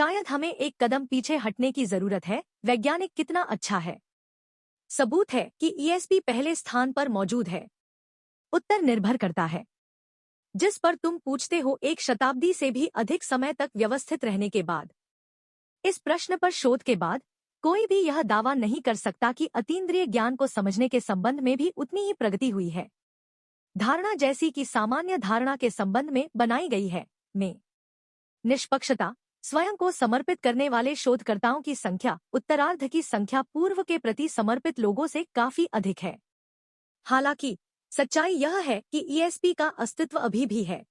शायद हमें एक कदम पीछे हटने की जरूरत है। वैज्ञानिक कितना अच्छा है। सबूत है कि ईएसपी पहले स्थान पर मौजूद है। उत्तर निर्भर करता है जिस पर तुम पूछते हो, एक शताब्दी से भी अधिक समय तक व्यवस्थित रहने के बाद। इस प्रश्न पर शोध के बाद कोई भी यह दावा नहीं कर सकता कि अतीन्द्रिय ज्ञान को समझने के संबंध में भी उतनी ही प्रगति हुई है। धारणा जैसी कि सामान्य धारणा के संबंध में बनाई गई है में निष्पक्षता, स्वयं को समर्पित करने वाले शोधकर्ताओं की संख्या उत्तरार्ध की संख्या पूर्व के प्रति समर्पित लोगों से काफी अधिक है। हालांकि सच्चाई यह है कि ईएसपी का अस्तित्व अभी भी है।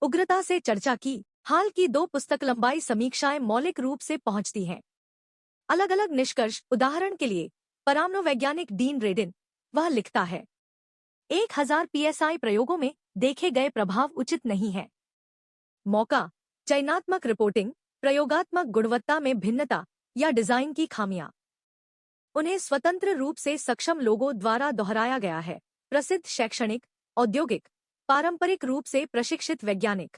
उग्रता से चर्चा की हाल की 2 पुस्तक लंबाई समीक्षाएं मौलिक रूप से पहुंचती हैं। अलग अलग निष्कर्ष। उदाहरण के लिए परामनोवैज्ञानिक डीन रेडिन, वह लिखता है 1000 पीएसआई प्रयोगों में देखे गए प्रभाव उचित नहीं है। मौका, चयनात्मक रिपोर्टिंग, प्रयोगात्मक गुणवत्ता में भिन्नता या डिजाइन की खामियां। उन्हें स्वतंत्र रूप से सक्षम लोगों द्वारा दोहराया गया है। प्रसिद्ध शैक्षणिक, औद्योगिक, पारंपरिक रूप से प्रशिक्षित वैज्ञानिक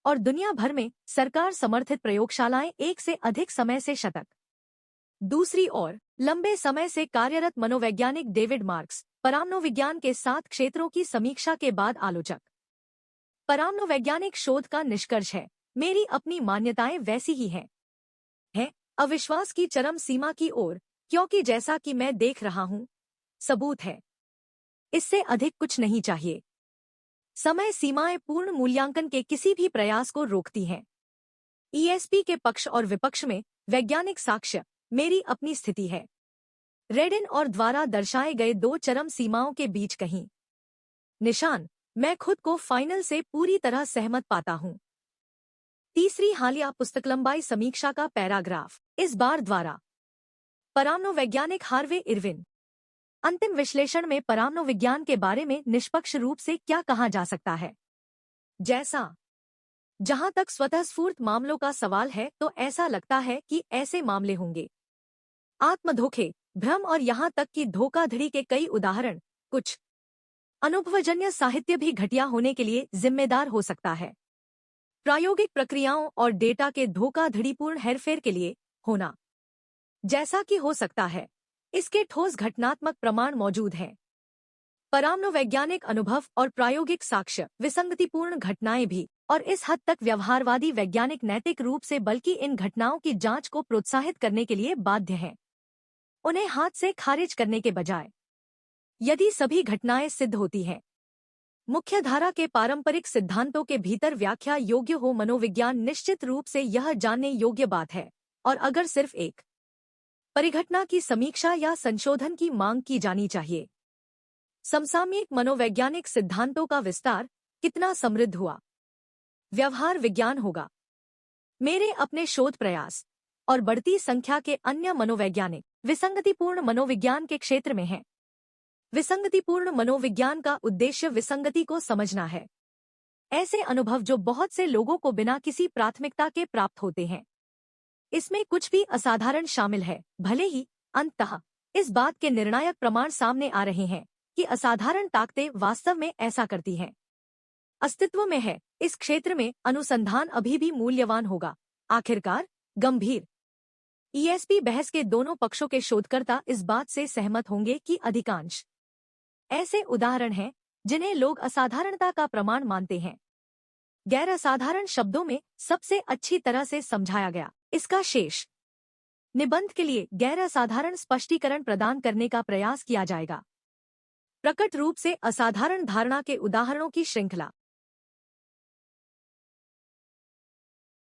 और दुनिया भर में सरकार समर्थित प्रयोगशालाएं एक से अधिक समय से शतक। दूसरी ओर लंबे समय से कार्यरत मनोवैज्ञानिक डेविड मार्क्स, परामनोविज्ञान के 7 क्षेत्रों की समीक्षा के बाद आलोचक। परामनोवैज्ञानिक शोध का निष्कर्ष है, मेरी अपनी मान्यताएं वैसी ही हैं। अविश्वास की चरम सीमा की ओर, क्योंकि जैसा कि मैं देख रहा हूं, सबूत है। इससे अधिक कुछ नहीं चाहिए। समय सीमाएं पूर्ण मूल्यांकन के किसी भी प्रयास को रोकती हैं। ईएसपी के पक्ष और विपक्ष में वैज्ञानिक साक्ष्य मेरी अपनी स्थिति है। रेडिन और द्वारा दर्शाए गए 2 चरम सीमाओं के बीच कहीं निशान, मैं खुद को फाइनल से पूरी तरह सहमत पाता हूं। तीसरी हालिया पुस्तक लंबाई समीक्षा का पैराग्राफ, इस बार द्वारा परामनोवैज्ञानिक हार्वे इरविन। अंतिम विश्लेषण में परामनोविज्ञान के बारे में निष्पक्ष रूप से क्या कहा जा सकता है। जहां तक स्वतःस्फूर्त मामलों का सवाल है, तो ऐसा लगता है कि ऐसे मामले होंगे। आत्मधोखे, भ्रम और यहां तक कि धोखाधड़ी के कई उदाहरण। कुछ अनुभवजन्य साहित्य भी घटिया होने के लिए जिम्मेदार हो सकता है। प्रायोगिक प्रक्रियाओं और डेटा के धोखाधड़ीपूर्ण हेरफेर के लिए होना जैसा कि हो सकता है, इसके ठोस घटनात्मक प्रमाण मौजूद हैं। परामनोवैज्ञानिक अनुभव और प्रायोगिक साक्ष्य विसंगतिपूर्ण घटनाएं भी, और इस हद तक व्यवहारवादी वैज्ञानिक नैतिक रूप से, बल्कि इन घटनाओं की जांच को प्रोत्साहित करने के लिए बाध्य हैं, उन्हें हाथ से खारिज करने के बजाय। यदि सभी घटनाएं सिद्ध होती हैं, मुख्यधारा के पारंपरिक सिद्धांतों के भीतर व्याख्या योग्य हो, मनोविज्ञान निश्चित रूप से यह जानने योग्य बात है। और अगर सिर्फ एक परिघटना की समीक्षा या संशोधन की मांग की जानी चाहिए, समसामयिक मनोवैज्ञानिक सिद्धांतों का विस्तार कितना समृद्ध हुआ। व्यवहार विज्ञान होगा। मेरे अपने शोध प्रयास और बढ़ती संख्या के अन्य मनोवैज्ञानिक विसंगतिपूर्ण मनोविज्ञान के क्षेत्र में हैं। विसंगतिपूर्ण मनोविज्ञान का उद्देश्य विसंगति को समझना है। ऐसे अनुभव जो बहुत से लोगों को बिना किसी प्राथमिकता के प्राप्त होते हैं। इसमें कुछ भी असाधारण शामिल है, भले ही अंततः इस बात के निर्णायक प्रमाण सामने आ रहे हैं कि असाधारण ताकतें वास्तव में ऐसा करती हैं। अस्तित्व में है। इस क्षेत्र में अनुसंधान अभी भी मूल्यवान होगा। आखिरकार गंभीर ईएसपी बहस के दोनों पक्षों के शोधकर्ता इस बात से सहमत होंगे कि अधिकांश ऐसे उदाहरण हैं जिन्हें लोग असाधारणता का प्रमाण मानते हैं। गैर असाधारण शब्दों में सबसे अच्छी तरह से समझाया गया। इसका शेष निबंध के लिए गैर असाधारण स्पष्टीकरण प्रदान करने का प्रयास किया जाएगा। प्रकट रूप से असाधारण धारणा के उदाहरणों की श्रृंखला।